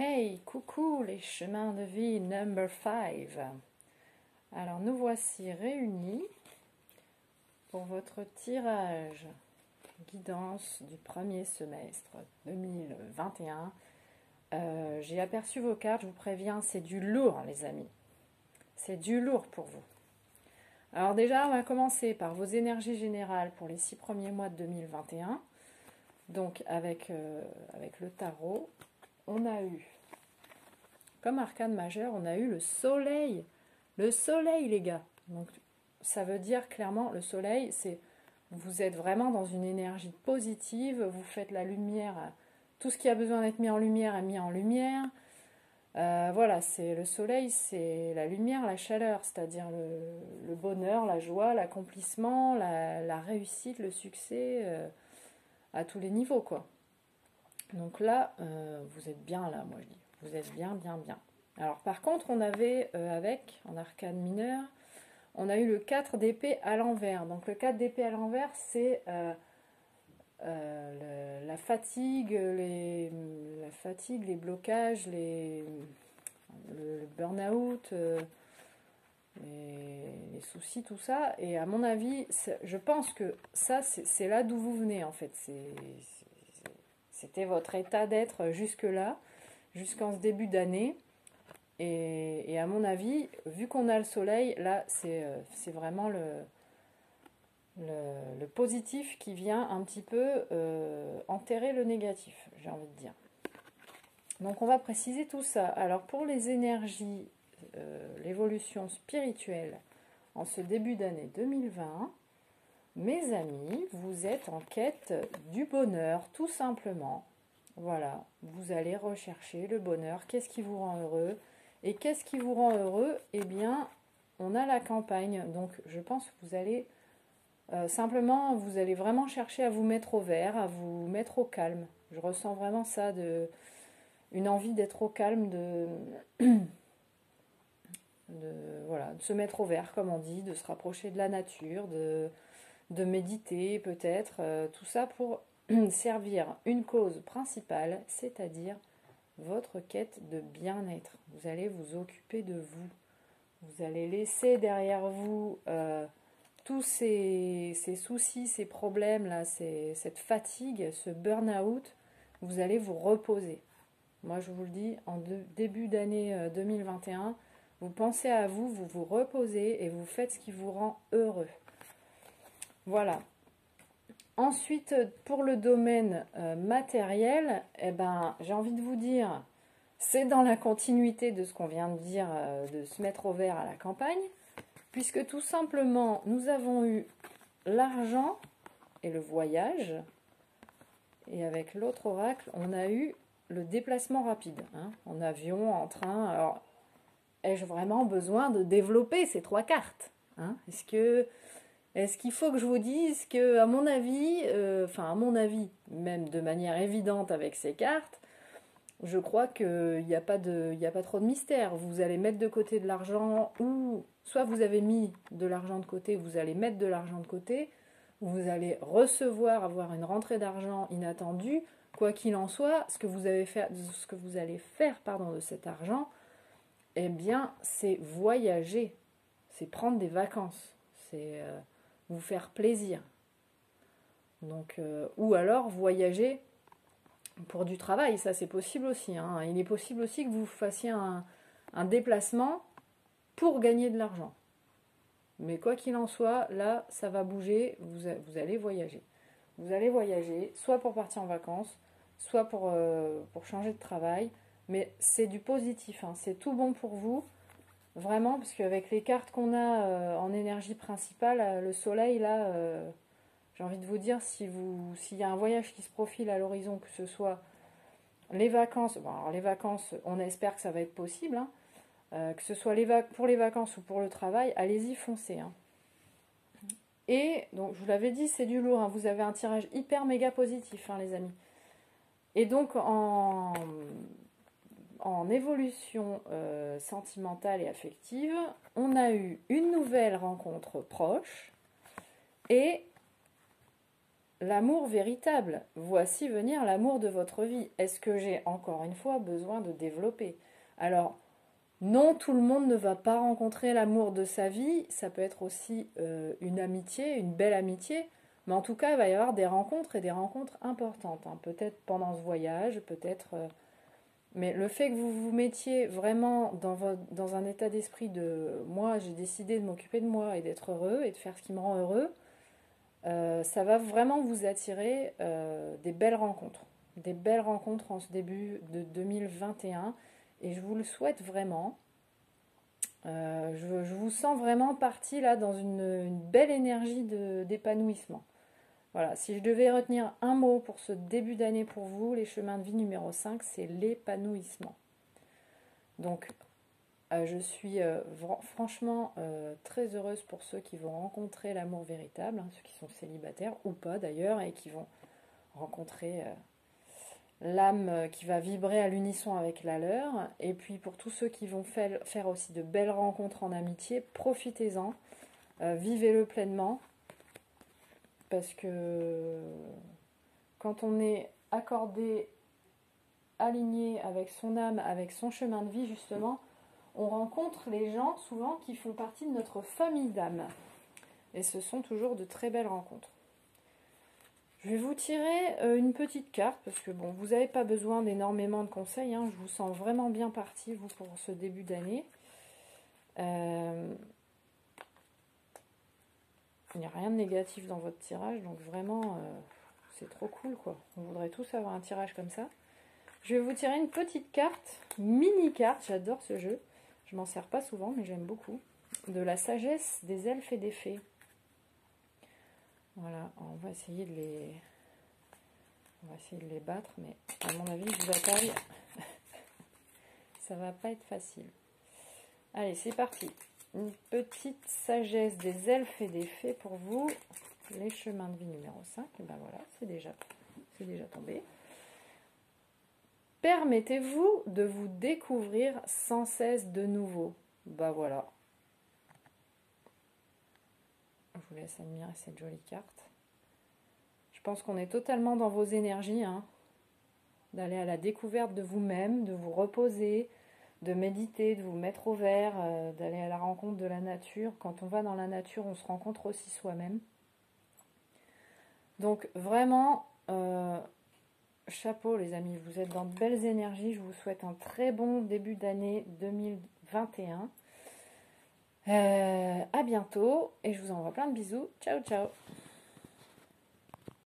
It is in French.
Hey, coucou les chemins de vie number 5. Alors nous voici réunis pour votre tirage guidance du premier semestre 2021. J'ai aperçu vos cartes, je vous préviens, c'est du lourd les amis. C'est du lourd pour vous. Alors déjà, on va commencer par vos énergies générales pour les 6 premiers mois de 2021. Donc avec le tarot, on a eu, comme arcane majeur, on a eu le soleil. Le soleil, les gars. Donc, ça veut dire clairement, le soleil, c'est vous êtes vraiment dans une énergie positive, vous faites la lumière, tout ce qui a besoin d'être mis en lumière est mis en lumière. Voilà, c'est le soleil, c'est la lumière, la chaleur, c'est-à-dire le bonheur, la joie, l'accomplissement, la réussite, le succès, à tous les niveaux, quoi. Donc là, vous êtes bien là, moi je dis. Vous êtes bien, bien, bien. Alors par contre, on avait en arcane mineur, on a eu le 4 d'épée à l'envers. Donc le 4 d'épée à l'envers, c'est la fatigue, les blocages, le burn-out, les soucis, tout ça. Et à mon avis, je pense que ça, c'est là d'où vous venez en fait. C'était votre état d'être jusque-là, jusqu'en ce début d'année. Et à mon avis, vu qu'on a le soleil, là, c'est vraiment le positif qui vient un petit peu enterrer le négatif, j'ai envie de dire. Donc on va préciser tout ça. Alors pour les énergies, l'évolution spirituelle en ce début d'année 2020, mes amis, vous êtes en quête du bonheur, tout simplement. Voilà, vous allez rechercher le bonheur. Qu'est-ce qui vous rend heureux? Et qu'est-ce qui vous rend heureux? Eh bien, on a la campagne. Donc, je pense que vous allez simplement, vous allez vraiment chercher à vous mettre au vert, à vous mettre au calme. Je ressens vraiment ça, une envie d'être au calme, voilà, de se mettre au vert, comme on dit, de se rapprocher de la nature, de méditer peut-être, tout ça pour servir une cause principale, c'est-à-dire votre quête de bien-être. Vous allez vous occuper de vous. Vous allez laisser derrière vous tous ces soucis, ces problèmes, là, cette fatigue, ce burn-out. Vous allez vous reposer. Moi, je vous le dis, en début d'année 2021, vous pensez à vous, vous vous reposez et vous faites ce qui vous rend heureux. Voilà. Ensuite, pour le domaine matériel, eh ben, j'ai envie de vous dire, c'est dans la continuité de ce qu'on vient de dire, de se mettre au vert à la campagne, puisque tout simplement, nous avons eu l'argent et le voyage, et avec l'autre oracle, on a eu le déplacement rapide, hein, en avion, en train. Alors, ai-je vraiment besoin de développer ces 3 cartes, hein? Est-ce qu'il faut que je vous dise que, à mon avis, même de manière évidente avec ces cartes, je crois qu'il n'y a pas trop de mystère. Vous allez mettre de côté de l'argent, ou soit vous avez mis de l'argent de côté, vous allez mettre de l'argent de côté, ou vous allez avoir une rentrée d'argent inattendue. Quoi qu'il en soit, ce que vous allez faire de cet argent, eh bien, c'est voyager, c'est prendre des vacances, c'est vous faire plaisir. Donc, ou alors voyager pour du travail, ça c'est possible aussi, hein. Il est possible aussi que vous fassiez un déplacement pour gagner de l'argent. Mais quoi qu'il en soit, là, ça va bouger, vous allez voyager. Vous allez voyager, soit pour partir en vacances, soit pour changer de travail. Mais c'est du positif, hein. C'est tout bon pour vous. Vraiment, parce qu'avec les cartes qu'on a en énergie principale, le soleil, là, j'ai envie de vous dire, s'il y a un voyage qui se profile à l'horizon, que ce soit les vacances, bon, alors les vacances, on espère que ça va être possible, hein, que ce soit pour les vacances ou pour le travail, allez-y, foncez, hein. Et, donc, je vous l'avais dit, c'est du lourd, hein. Vous avez un tirage hyper méga positif, hein, les amis. Et donc, en évolution sentimentale et affective, on a eu une nouvelle rencontre proche et l'amour véritable. Voici venir l'amour de votre vie. Est-ce que j'ai encore une fois besoin de développer? Alors, non, tout le monde ne va pas rencontrer l'amour de sa vie. Ça peut être aussi une amitié, une belle amitié. Mais en tout cas, il va y avoir des rencontres et des rencontres importantes, hein. Peut-être pendant ce voyage, peut-être... mais le fait que vous vous mettiez vraiment dans un état d'esprit de moi, j'ai décidé de m'occuper de moi et d'être heureux et de faire ce qui me rend heureux, ça va vraiment vous attirer des belles rencontres. Des belles rencontres en ce début de 2021. Et je vous le souhaite vraiment. Je vous sens vraiment partie là dans une belle énergie d'épanouissement. Voilà, si je devais retenir un mot pour ce début d'année pour vous, les chemins de vie numéro 5, c'est l'épanouissement. Donc, je suis franchement très heureuse pour ceux qui vont rencontrer l'amour véritable, hein, ceux qui sont célibataires ou pas d'ailleurs, et qui vont rencontrer l'âme qui va vibrer à l'unisson avec la leur. Et puis pour tous ceux qui vont faire aussi de belles rencontres en amitié, profitez-en, vivez-le pleinement. Parce que quand on est accordé, aligné avec son âme, avec son chemin de vie justement, on rencontre les gens souvent qui font partie de notre famille d'âme. Et ce sont toujours de très belles rencontres. Je vais vous tirer une petite carte, parce que bon, vous n'avez pas besoin d'énormément de conseils, hein, je vous sens vraiment bien parti, vous, pour ce début d'année. Il n'y a rien de négatif dans votre tirage, donc vraiment, c'est trop cool, quoi. On voudrait tous avoir un tirage comme ça. Je vais vous tirer une petite carte, mini carte, j'adore ce jeu. Je m'en sers pas souvent, mais j'aime beaucoup. De la sagesse des elfes et des fées. Voilà, on va essayer de les battre, mais à mon avis, je bataille. Ça va pas être facile. Allez, c'est parti. Une petite sagesse des elfes et des fées pour vous. Les chemins de vie numéro 5. Et ben voilà, c'est déjà tombé. Permettez-vous de vous découvrir sans cesse de nouveau. Ben voilà. Je vous laisse admirer cette jolie carte. Je pense qu'on est totalement dans vos énergies, hein, d'aller à la découverte de vous-même, de vous reposer, de méditer, de vous mettre au vert, d'aller à la rencontre de la nature. Quand on va dans la nature, on se rencontre aussi soi-même. Donc vraiment, chapeau les amis, vous êtes dans de belles énergies. Je vous souhaite un très bon début d'année 2021. À bientôt et je vous envoie plein de bisous. Ciao, ciao.